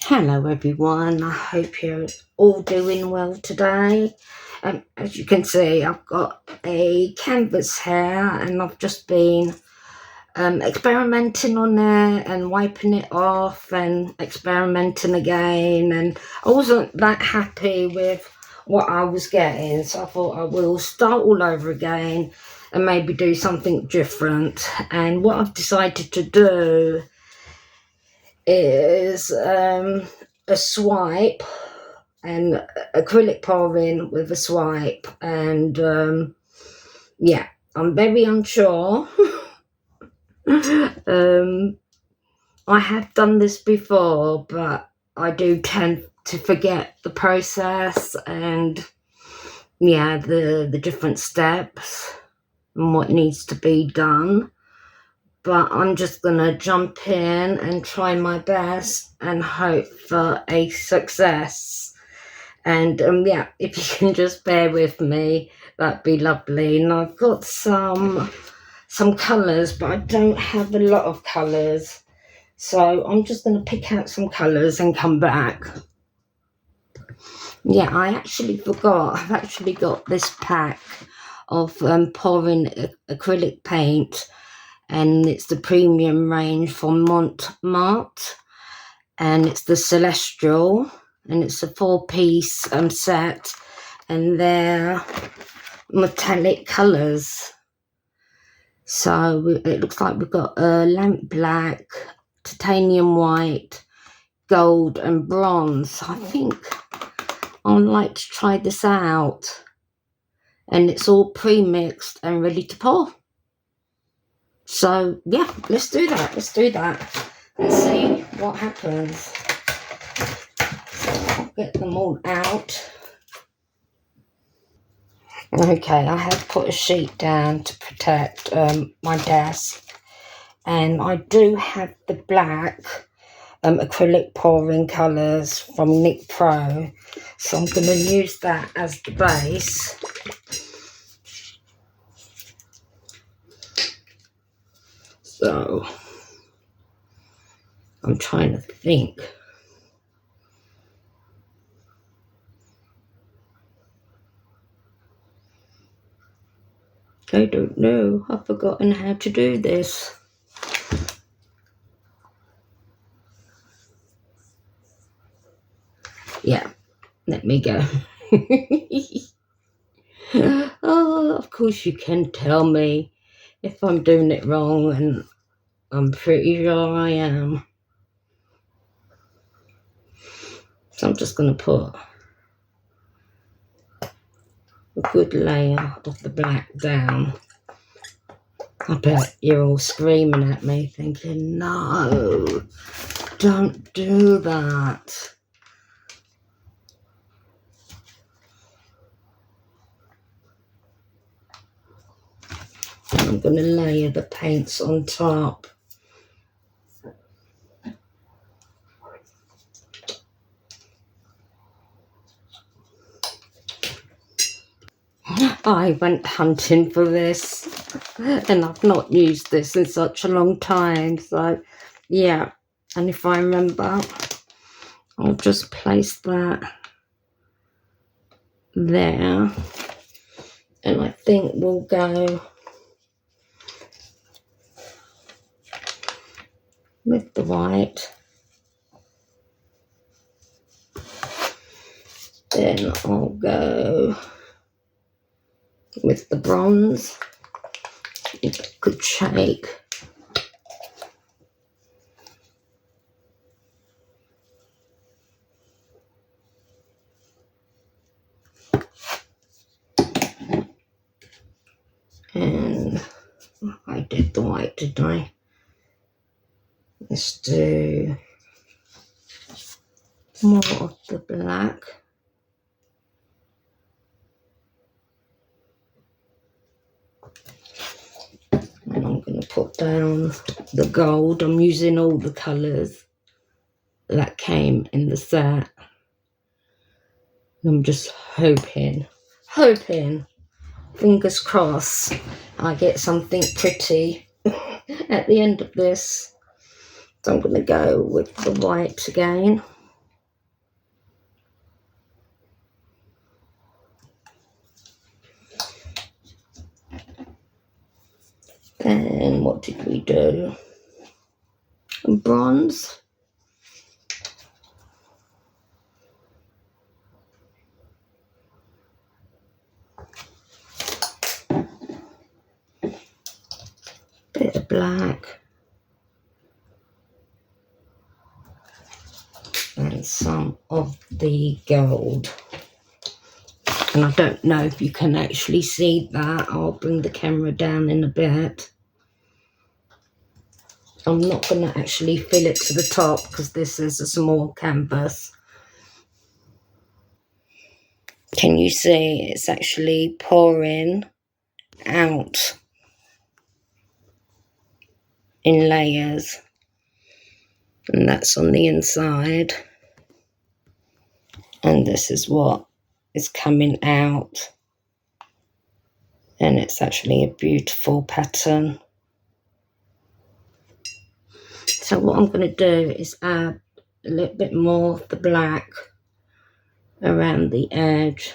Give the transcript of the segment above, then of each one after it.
Hello everyone, I hope you're all doing well today. As you can see, I've got a canvas here and I've just been experimenting on it and wiping it off and experimenting again, and I wasn't that happy with what I was getting, so I thought I will start all over again and maybe do something different. And what I've decided to do is a swipe and acrylic pouring with a swipe, and yeah, I'm very unsure. I have done this before, but I do tend to forget the process and yeah, the different steps and what needs to be done. But I'm just going to jump in and try my best and hope for a success. And yeah, if you can just bear with me, that'd be lovely. And I've got some colours, but I don't have a lot of colours. So I'm just going to pick out some colours and come back. Yeah, I actually forgot. I've actually got this pack of pouring acrylic paint, and it's the premium range from Montmartre, and it's the Celestial, and it's a 4-piece set, and they're metallic colours. So it looks like we've got a lamp black, titanium white, gold and bronze. I think I'd like to try this out, and it's all pre-mixed and ready to pour. So yeah, let's do that. Let's see what happens. So I'll get them all out. Okay, I have put a sheet down to protect my desk, and I do have the black acrylic pouring colours from Nick Pro, so I'm going to use that as the base. So I'm trying to think. I don't know. I've forgotten how to do this. Yeah, let me go. Oh, of course you can tell me if I'm doing it wrong, and I'm pretty sure I am. So I'm just going to put a good layer of the black down. I bet you're all screaming at me thinking, no, don't do that. I'm going to layer the paints on top. I went hunting for this, and I've not used this in such a long time, so yeah. And if I remember, I'll just place that there, and I think we'll go with the white. Then I'll go with the bronze. Good shake. And I did the white, didn't I? Let's do more of the black. And I'm going to put down the gold. I'm using all the colours that came in the set. I'm just hoping, fingers crossed, I get something pretty at the end of this. So I'm going to go with the white again. And what did we do? Bronze. Bit of black. And some of the gold. And I don't know if you can actually see that. I'll bring the camera down in a bit. I'm not going to actually fill it to the top because this is a small canvas. Can you see it's actually pouring out in layers? And that's on the inside. And this is what is coming out. And it's actually a beautiful pattern. So what I'm going to do is add a little bit more of the black around the edge.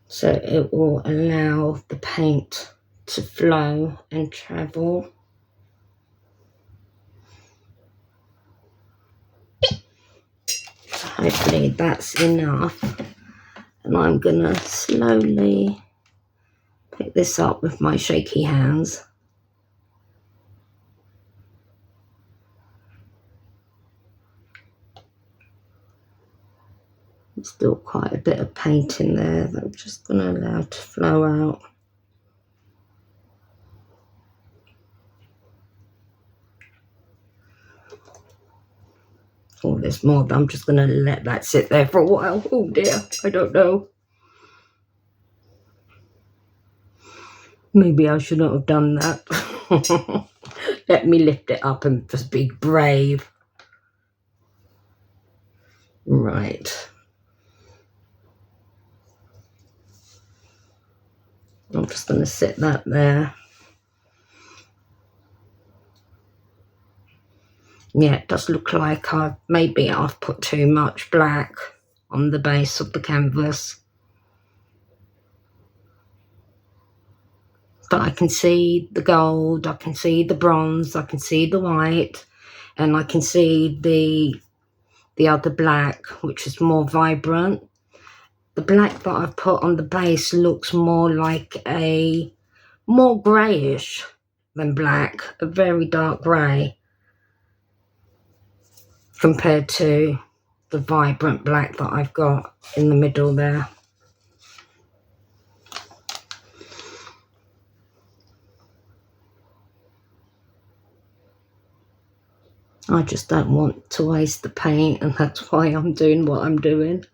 So it will allow the paint to flow and travel. So hopefully that's enough. And I'm going to slowly pick this up with my shaky hands. There's still quite a bit of paint in there that I'm just going to allow to flow out. Oh, there's more, but I'm just going to let that sit there for a while. Oh dear, I don't know. Maybe I shouldn't have done that. Let me lift it up and just be brave. Right. I'm just going to sit that there. Yeah, it does look like maybe I've put too much black on the base of the canvas. But I can see the gold, I can see the bronze, I can see the white, and I can see the other black, which is more vibrant. The black that I've put on the base looks more like more greyish than black, a very dark grey, compared to the vibrant black that I've got in the middle there. I just don't want to waste the paint, and that's why I'm doing what I'm doing.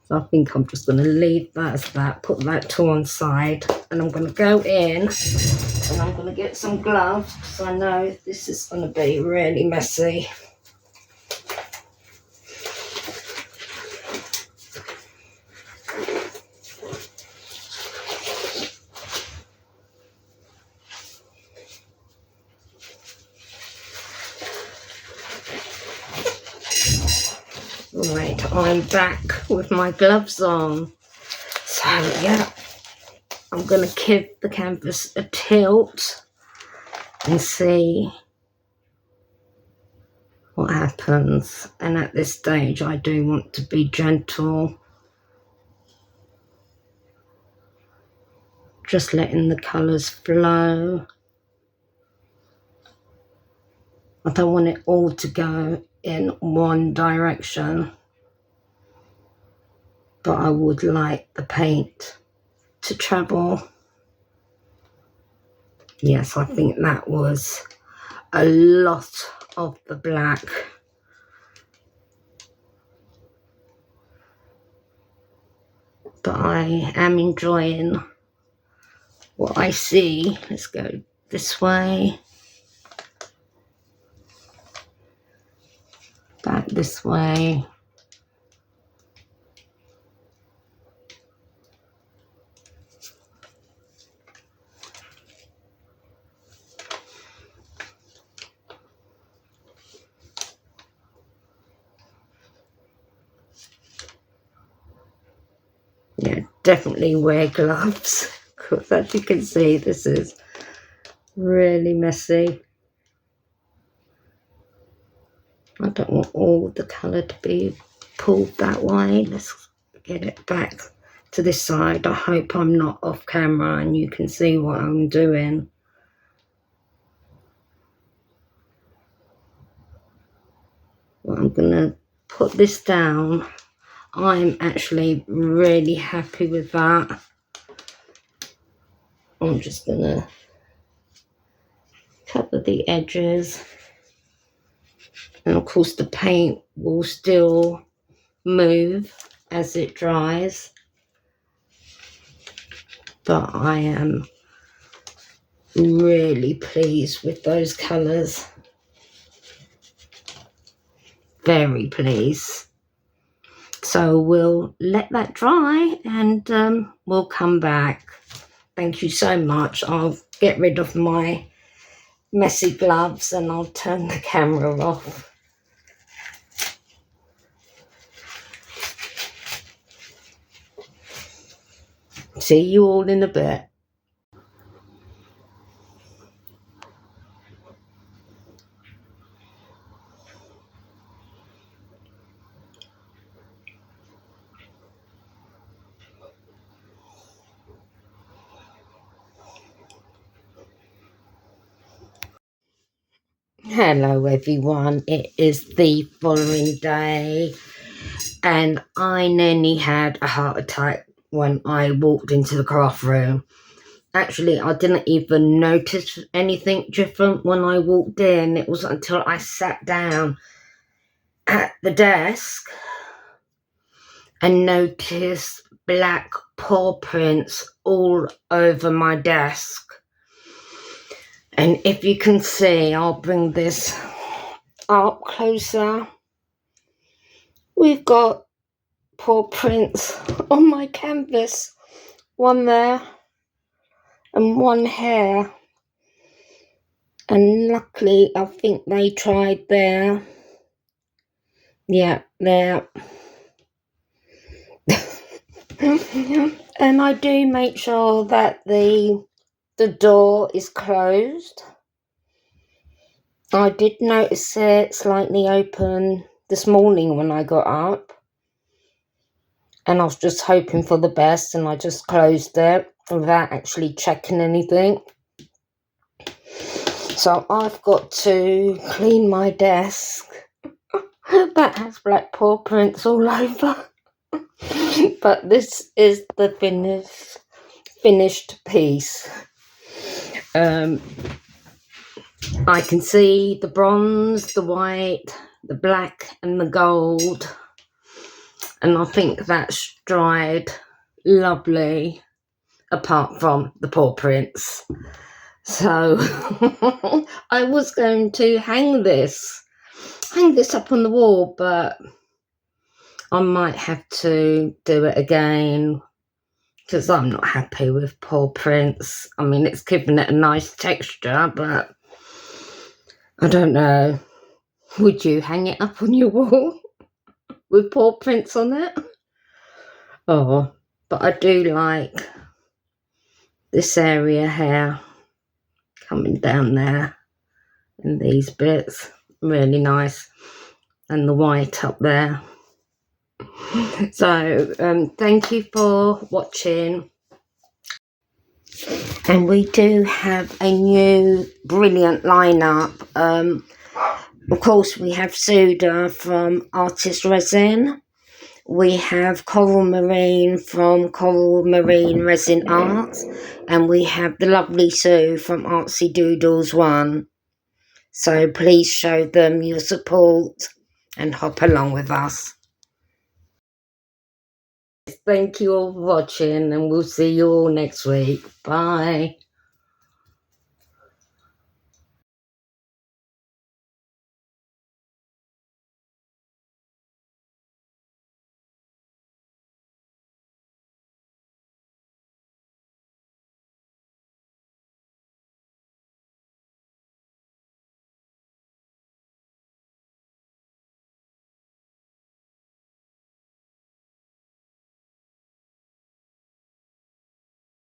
So I think I'm just going to leave that as that, put that to one side, and I'm going to go in and I'm going to get some gloves because I know this is going to be really messy. Right, I'm back with my gloves on. So yeah, I'm going to give the canvas a tilt and see what happens. And at this stage I do want to be gentle, just letting the colours flow. I don't want it all to go in one direction, but I would like the paint to travel. Yes, I think that was a lot of the black. But I am enjoying what I see. Let's go this way, back this way. Yeah, definitely wear gloves Because as you can see, this is really messy. I don't want all the colour to be pulled that way. Let's get it back to this side. I hope I'm not off camera and you can see what I'm doing. Well, I'm going to put this down. I'm actually really happy with that. I'm just going to cover the edges. And of course the paint will still move as it dries. But I am really pleased with those colours. Very pleased. So we'll let that dry and we'll come back. Thank you so much. I'll get rid of my messy gloves and I'll turn the camera off. See you all in a bit. Hello everyone, it is the following day and I nearly had a heart attack when I walked into the craft room. Actually, I didn't even notice anything different when I walked in. It was until I sat down at the desk and noticed black paw prints all over my desk. And if you can see, I'll bring this up closer. We've got paw prints on my canvas. One there and one here. And luckily, I think they tried there. Yeah, there. And I do make sure that the door is closed. I did notice it slightly open this morning when I got up. And I was just hoping for the best and I just closed it without actually checking anything. So I've got to clean my desk. That has black paw prints all over. But this is the finished piece. I can see the bronze, the white, the black and the gold. And I think that's dried lovely, apart from the paw prints. So I was going to hang this up on the wall, but I might have to do it again because I'm not happy with paw prints. I mean, it's given it a nice texture, but I don't know. Would you hang it up on your wall with paw prints on it? Oh, but I do like this area here coming down there in these bits. Really nice. And the white up there. So thank you for watching. And we do have a new brilliant lineup. Of course, we have Sudha from Artistsresin. We have Coral Marine from Coral Marine Resin Art. And we have the lovely Sue from Artsie Doodles 1. So please show them your support and hop along with us. Thank you all for watching and we'll see you all next week. Bye.